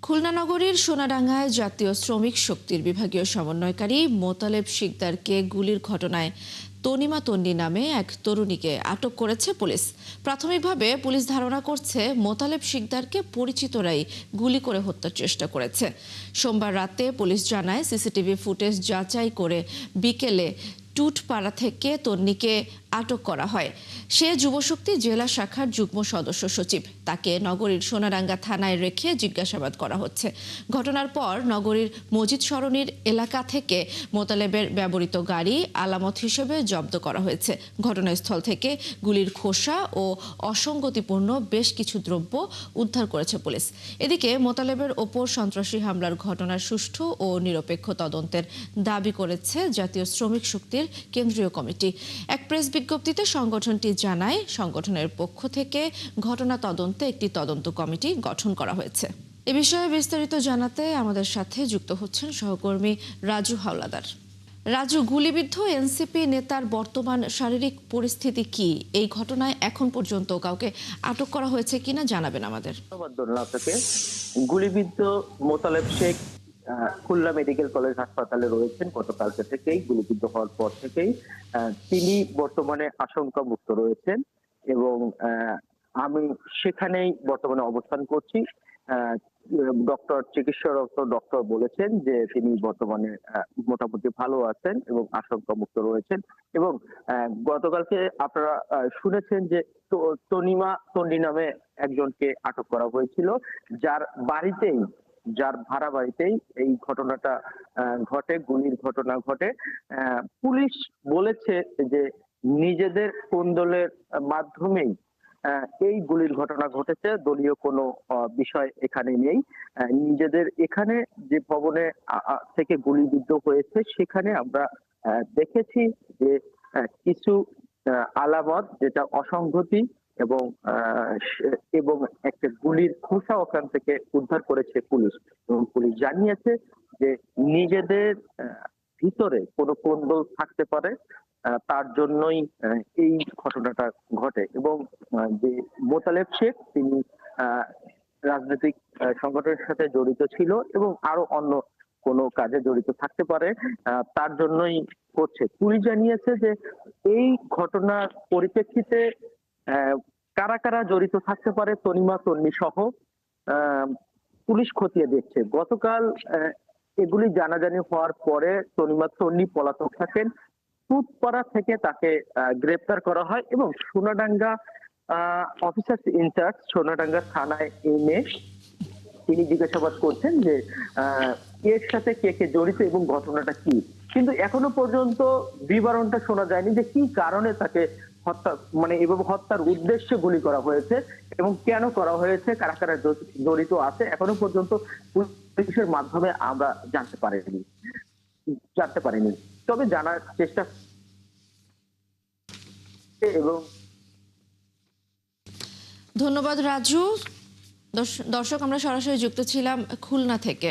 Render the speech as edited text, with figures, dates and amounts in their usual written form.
খুলনা নগরীর সোনাডাঙ্গায় জাতীয় শ্রমিক শক্তির বিভাগীয় সমন্বয়কারী মোতালেব শিকদারকে গুলির ঘটনায় তনিমা তন্নি নামে এক তরুণীকে আটক করেছে পুলিশ। প্রাথমিকভাবে পুলিশ ধারণা করছে মোতালেব শিকদারকে পরিচিতরাই গুলি করে হত্যার চেষ্টা করেছে। সোমবার রাতে পুলিশ জানায়, সিসিটিভি ফুটেজ যাচাই করে বিকেলে টুটপাড়া থেকে তন্নিকে আটক করা হয়। সে যুবশক্তি জেলা শাখার যুগ্ম সদস্য সচিব। তাকে নগরীর সোনাডাঙ্গা থানায় রেখে জিজ্ঞাসাবাদ করা হচ্ছে। ঘটনার পর নগরীর মজিদ সরণির এলাকা থেকে মোতালেবের ব্যবহৃত গাড়ি আলামত হিসেবে জব্দ করা হয়েছে। ঘটনাস্থল থেকে গুলির খোসা ও অসঙ্গতিপূর্ণ বেশ কিছু দ্রব্য উদ্ধার করেছে পুলিশ। এদিকে মোতালেবের ওপর সন্ত্রাসী হামলার ঘটনার সুষ্ঠু ও নিরপেক্ষ তদন্তের দাবি করেছে জাতীয় শ্রমিক শক্তির কেন্দ্রীয় কমিটি। এক প্রেস বিজ্ঞপ্তিতে সংগঠনটি জানায়, সংগঠনের পক্ষ থেকে ঘটনা তদন্তে একটি তদন্ত কমিটি গঠন করা হয়েছে। এ বিষয়ে বিস্তারিত জানাতে আমাদের সাথে যুক্ত হচ্ছেন সহকর্মী রাজু হাওলাদার। রাজু, গুলিবিদ্ধ এনসিপি নেতার বর্তমান শারীরিক পরিস্থিতি কি? এই ঘটনায় এখন পর্যন্ত কাউকে আটক করা হয়েছে কিনা জানাবেন আমাদের। গুলিবিদ্ধ মোতালেব শেখ খুলনা মেডিকেল কলেজ হাসপাতালে রয়েছেন গতকালকে থেকেই। গুলিবিদ্ধ হওয়ার পর থেকেই তিনি বর্তমানে আশঙ্কা মুক্ত রয়েছেন এবং আমি সেখানেই বর্তমানে অবস্থান করছি। চিকিৎসারত ডক্টর বলেছেন যে তিনি বর্তমানে মোটামুটি ভালো আছেন এবং আশঙ্কা মুক্ত রয়েছেন। এবং গতকালকে আপনারা শুনেছেন যে তনিমা তন্নি নামে একজনকে আটক করা হয়েছিল, যার ভাড়া বাড়িতেই এই ঘটনাটা ঘটে, গুলির ঘটনা ঘটে। পুলিশ বলেছে যে নিজেদের কোন্দলের মাধ্যমেই এই গুলির ঘটনা ঘটেছে, দলীয় কোনো বিষয় এখানে নেই। নিজেদের এখানে যে ভবনে থেকে গুলিবিদ্ধ হয়েছে সেখানে আমরা দেখেছি যে কিছু আলামত যেটা অসঙ্গতি এবং এবং একটা গুলির খোসা ওখান থেকে উদ্ধার করেছে পুলিশ। এবং পুলিশ জানিয়েছে যে নিজেদের ভিতরে কোনো কোন্দল থাকতে পারে, তার জন্যই এই ঘটনাটা ঘটে। এবং যে মোতালেব শেখ তিনি রাজনৈতিক সংগঠনের সাথে জড়িত ছিল এবং আরো অন্য কোনো কাজে জড়িত থাকতে পারে, তার জন্যই করছে। পুলিশ জানিয়েছে যে এই ঘটনার পরিপ্রেক্ষিতে কারা কারা জড়িত থাকতে পারে তনিমা তন্নি সহ পুলিশ খতিয়ে দেখছে। গতকাল এগুলি জানাজানি হওয়ার পরে তনিমা তন্নি পলাতক থাকেন। টুটপাড়া থেকে তাকে গ্রেপ্তার করা হয় এবং সোনাডাঙ্গা অফিসার্স ইনচার্জ সোনাডাঙ্গা থানায় এনে তিনি জিজ্ঞাসাবাদ করছেন যে এর সাথে কে কে জড়িত এবং ঘটনাটা কি। কিন্তু এখনো পর্যন্ত বিবরণটা শোনা যায়নি যে কি কারণে তাকে হত্যা এভাবে হত্যার উদ্দেশ্যে গুলি করা হয়েছে এবং কেন করা হয়েছে, কারা কারা জড়িত আছে, এখনো পর্যন্ত পুলিশের মাধ্যমে আমরা জানতে পারিনি। তবে জানার চেষ্টা এবং ধন্যবাদ রাজু। দর্শক, আমরা সরাসরি যুক্ত ছিলাম খুলনা থেকে।